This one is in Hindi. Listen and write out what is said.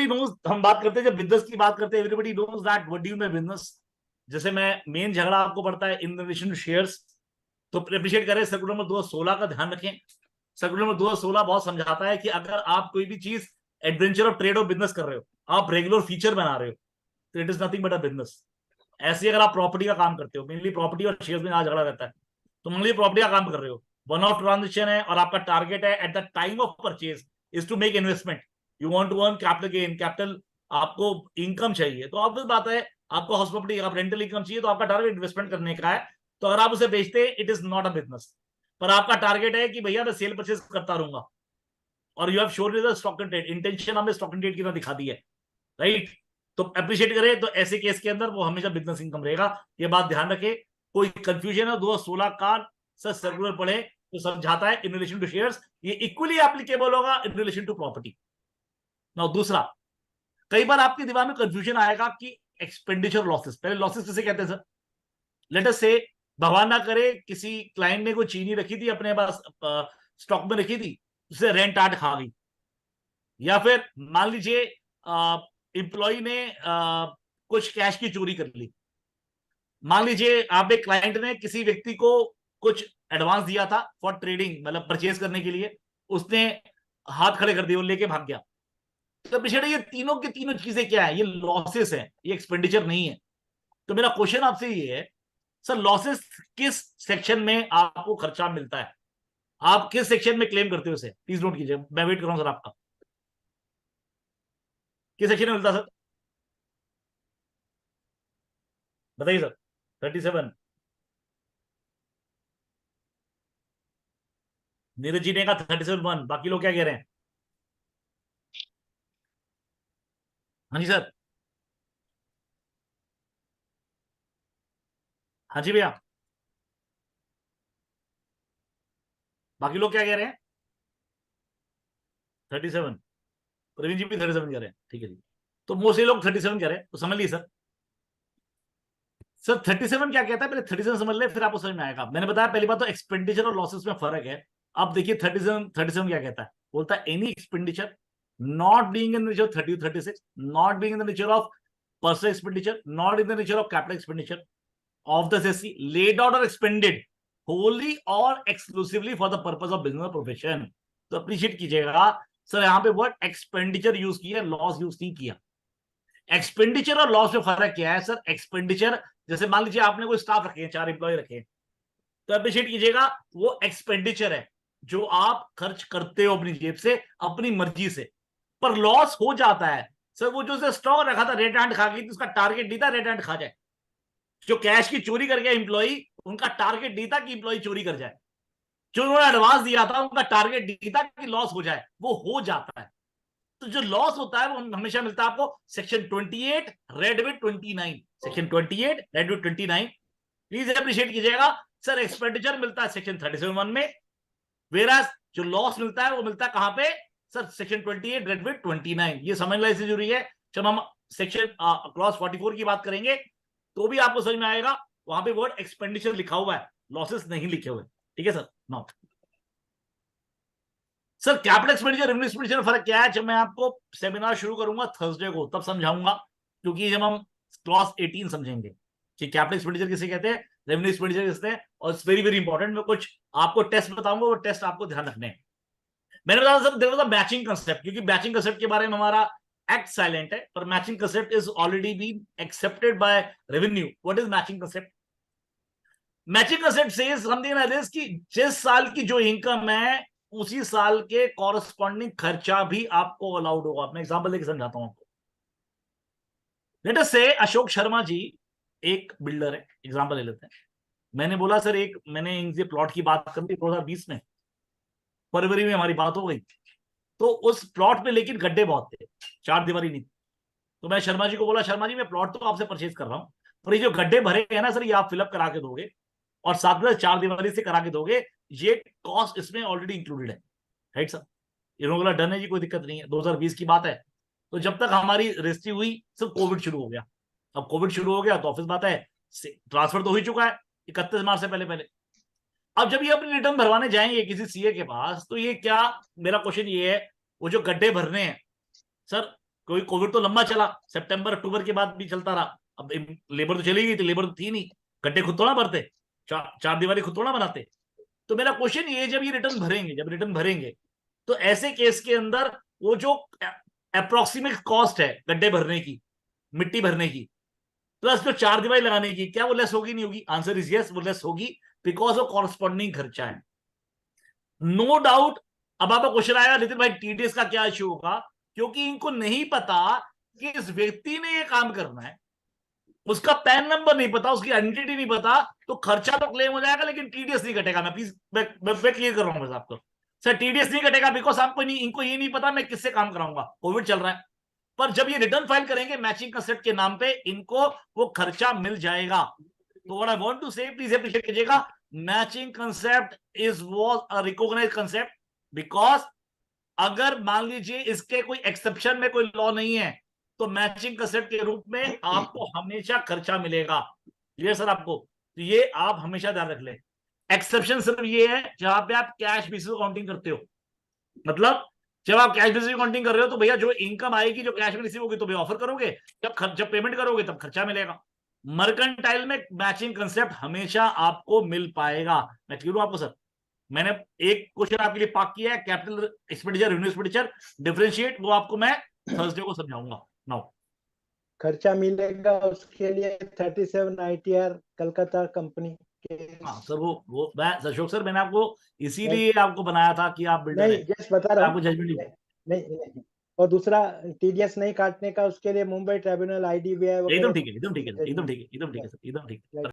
एवरीबॉडी नोज, हम बात करते हैं जब बिजनेस की बात करते हैं, everybody knows that what do you mean business. जैसे मैं मेन झगड़ा आपको पड़ता है इन रिलेशन टू शेयर्स, तो अप्रिशिएट करें सर्कुलर नंबर 216 का ध्यान रखें। सर्कुलर नंबर 216 बहुत समझाता है कि अगर आप कोई भी चीज एडवेंचर ऑफ ट्रेड और बिजनेस कर रहे हो, आप रेगुलर फीचर बना रहे हो, तो it is nothing but a business. ऐसे अगर आप प्रॉपर्टी का काम करते हो, मेनली प्रॉपर्टी और शेयर्स में आज झगड़ा रहता है, तो मान लीजिए प्रॉपर्टी का काम कर रहे हो, वन ऑफ ट्रांजेक्शन है और आपका टारगेट है at the time of purchase is to make investment, you want to earn capital gain, capital, आपको इनकम चाहिए, तो ऑब्वियस बात है आपको हाउस प्रॉपर्टी, आप रेंटल इनकम चाहिए, तो आपका टारगेट इन्वेस्टमेंट करने का है। तो अगर आप उसे बेचते हैं it is not a business, पर आपका टारगेट है कि भैया मैं सेल परचेज करता रहूंगा, और you have shown stock and trade, intention हमने स्टॉक एंड ट्रेड की तरह दिखा दी है, राइट। तो अप्रिशिएट करें, तो ऐसे केस के अंदर वो हमेशा बिजनेस इनकम रहेगा, ये बात ध्यान रखें। कोई कंफ्यूजन है 216 का सर सर्कुलर पढ़े तो समझाता है इन रिलेशन टू शेयर्स, ये इक्वली एप्लीकेबल होगा in relation to property. Now दूसरा, कई बार आपके दिमाग में कंफ्यूजन आएगा कि एक्सपेंडिचर लॉसेस, पहले लॉसेस किसे कहते हैं सर? लेट अस से भगवान ना करे किसी क्लाइंट ने कोई चीनी रखी थी अपने पास, स्टॉक में रखी थी, उसे रेंट आर्ट खा गई, या फिर मान लीजिए एम्प्लॉय ने कुछ कैश की चोरी कर ली। मान लीजिए आप एक क्लाइंट ने किसी व्यक्ति को कुछ एडवांस दिया था फॉर ट्रेडिंग, मतलब परचेज करने के लिए, उसने हाथ खड़े कर दिए और लेके भाग गया। तो पिछड़े ये तीनों की तीनों चीजें क्या है? ये लॉसेस है, ये एक्सपेंडिचर नहीं है। तो मेरा क्वेश्चन आपसे ये है, सर लॉसेस किस सेक्शन में आपको खर्चा मिलता है? आप किस सेक्शन में क्लेम करते हो इसे? प्लीज नोट कीजिए, मैं वेट कर रहा हूं सर आपका। किस सेक्शन में मिलता है सर? बताइए सर। 37। नीरज जी ने कहा 37(1), बाकी लोग क्या कह रहे हैं? हाँ जी सर। हाँ जी भैया, बाकी लोग क्या कह रहे हैं? 37। प्रवीण जी भी 37 कह रहे हैं, ठीक है जी। तो मोस्टली लोग 37 कह रहे हैं, तो समझ लीजिए सर। सर 37 क्या कहता है, पहले 37 समझ ले, फिर आपको समझ में आएगा। मैंने बताया पहली बात तो एक्सपेंडिचर और लॉसेस में फर्क है। अब देखिए 37 क्या कहता है, बोलता है any expenditure not being in the nature 30-36, not being in the nature of personal expenditure, not in the nature of capital expenditure of the assessee laid out और एक्सपेंडेड होली और exclusively for the purpose of business profession. तो अप्रिशिएट कीजिएगा सर, यहां पे वर्ड एक्सपेंडिचर यूज किया, लॉस यूज नहीं किया। एक्सपेंडिचर और लॉस में फर्क क्या है सर? एक्सपेंडिचर, जैसे मान लीजिए आपने कोई स्टाफ रखे हैं, 4 एम्प्लॉय रखे हैं, तो अप्रिशिएट कीजिएगा वो एक्सपेंडिचर है जो आप खर्च करते हो अपनी जेब से, अपनी मर्जी से। पर लॉस हो जाता है सर, वो जो स्टॉक रखा था रेड हैंड खा गई थी, उसका टारगेट नहीं था रेड हैंड खा जाए। जो कैश की चोरी कर गया एम्प्लॉय, उनका टारगेट नहीं था कि एम्प्लॉय चोरी कर जाए। जो उन्होंने एडवांस दिया था उनका टारगेट नहीं था कि लॉस हो जाए, वो हो जाता है। तो जो लॉस होता है वो हमेशा मिलता है आपको section 28 read with 29, section 28 read with 29। Please appreciate कीजिएगा सर, एक्सपेंडिचर मिलता है सेक्शन 37 में, वेराज जो लॉस मिलता है वो मिलता है कहां पे सर? Section 28 read with 29। ये समझना इससे जरूरी है। जब हम सेक्शन क्लॉज 44 की बात करेंगे तो भी आपको समझ में आएगा, वहां पे वर्ड एक्सपेंडिचर लिखा हुआ है, लॉसेस नहीं लिखे हुए। ठीक है sir. Now sir capital expenditure revenue expenditure फर्क क्या है? जब मैं आपको सेमिनार शुरू करूंगा थर्सडे को तब समझाऊंगा, क्योंकि जब हम क्लॉज 18 समझेंगे कि कैपिटल एक्सपेंडिचर किसे कहते हैं, रेवेन्यू एक्सपेंडिचर किसे हैं, और इट्स वेरी वेरी इंपॉर्टेंट। मैं कुछ आपको टेस्ट बताऊंगा, वो टेस्ट आपको ध्यान रखने हैं। मैंने बताया sir there was a matching concept, क्योंकि मैचिंग कंसेप्ट के बारे में हमारा एक्ट साइलेंट है, पर matching concept is already been accepted by revenue. What is matching concept? Matching concept says something like this कि जिस साल की जो इनकम है उसी साल के कॉरस्पॉन्डिंग खर्चा भी आपको अलाउड होगा। मैं एग्जांपल देकर समझाता हूं आपको। लेट अस से अशोक शर्मा जी एक बिल्डर है, एग्जांपल ले लेते हैं। मैंने बोला सर, एक मैंने इनसे प्लॉट की बात कर ली 2020 में, फरवरी में हमारी बात हो गई, तो उस प्लॉट पे लेकिन गड्ढे बहुत थे, 4 दीवारी नहीं थी। तो मैं शर्मा जी को बोला, शर्मा जी मैं प्लॉट तो आपसे परचेज कर रहा हूं, पर ये जो गड्ढे भरे हैं ना सर, ये आप फिलअप करा के दोगे और साथ में 4 दीवारी से करा के दोगे, ये कॉस्ट इसमें ऑलरेडी इंक्लूडेड है, राइट सर? इन्होंने बोला डन है जी, कोई दिक्कत नहीं है। 2020 की बात है। तो जब तक हमारी रजिस्ट्री हुई सर कोविड शुरू हो गया। अब कोविड शुरू हो गया तो ऑफिस बात है, ट्रांसफर तो हो ही चुका है 31 मार्च से पहले पहले। अब जब ये अपनी रिटर्न भरवाने जाएंगे किसी सीए के पास, तो ये क्या, मेरा क्वेश्चन ये है, वो जो गड्ढे भरने हैं सर, कोई कोविड तो लंबा चला, सितंबर अक्टूबर के बाद भी चलता रहा। अब लेबर तो चली गई थी, लेबर तो थी नहीं, गड्ढे खुद थोड़ा भरते, चार दीवारी खुद थोड़ा बनाते। तो मेरा क्वेश्चन ये, जब ये रिटर्न भरेंगे, जब रिटर्न भरेंगे, तो ऐसे केस के अंदर वो जो अप्रोक्सीमेट कॉस्ट है गड्ढे भरने की, मिट्टी भरने की, प्लस जो चार दीवारी लगाने की, क्या वो लेस होगी नहीं होगी? आंसर इज यस, वो लेस होगी, बिकॉज वो कॉरस्पॉन्डिंग खर्चा है, नो डाउट। अब आपका क्वेश्चन आएगा नितिन भाई टीडीएस का क्या इश्यू होगा, क्योंकि इनको नहीं पता कि इस व्यक्ति ने ये काम करना है, उसका पैन नंबर नहीं पता, उसकी आइडेंटिटी नहीं पता, तो खर्चा तो क्लेम हो जाएगा लेकिन टीडीएस नहीं कटेगा। मैं प्लीज मैं क्लियर कर रहा हूं बस आपको, सर टीडीएस नहीं कटेगा बिकॉज आपको नहीं, इनको ये नहीं पता मैं किससे काम कराऊंगा, कोविड चल रहा है। पर जब ये रिटर्न फाइल करेंगे मैचिंग कंसेप्ट के नाम पे, इनको वो खर्चा मिल जाएगा। तो what I want to say, please appreciate कीजिएगा, matching concept is was a recognised concept, because अगर मान लीजिए इसके कोई एक्सेप्शन में कोई लॉ नहीं है, तो मैचिंग कंसेप्ट के रूप में आपको हमेशा खर्चा मिलेगा। क्लियर सर आपको? तो ये आप हमेशा ध्यान रख लें। एक्सेप्शन सिर्फ ये है जहां पे आप कैश बेसिस काउंटिंग करते हो, मतलब जब आप कैश बेसिस काउंटिंग कर रहे हो तो भैया जो इनकम आएगी, जो कैश में रिसीव होगी, तो भैया ऑफर करोगे, जब पेमेंट करोगे तब खर्चा मिलेगा। मर्केंटाइल में मैचिंग कंसेप्ट हमेशा आपको मिल पाएगा। मैं क्लियर हूं आपको सर? मैंने एक क्वेश्चन आपके लिए पाक किया है, capital expenditure, revenue expenditure, differentiate, वो आपको मैं थर्सडे को समझाऊंगा। नाउ खर्चा मिलेगा उसके लिए 37 ITR कलकत्ता कंपनी के। हाँ सर, वो मैं अशोक सर, मैंने आपको इसीलिए आपको बनाया था कि आप बिल्डर नहीं हैं, जस्ट बता रहा आपको हूँ। जजमेंट नहीं। और दूसरा टीडीएस नहीं काटने का, उसके लिए मुंबई ट्राइब्यूनल IDBI एकदम वगैरह ठीक है, एकदम ठीक है, एकदम ठीक है, एकदम ठीक है सर, एकदम ठीक है।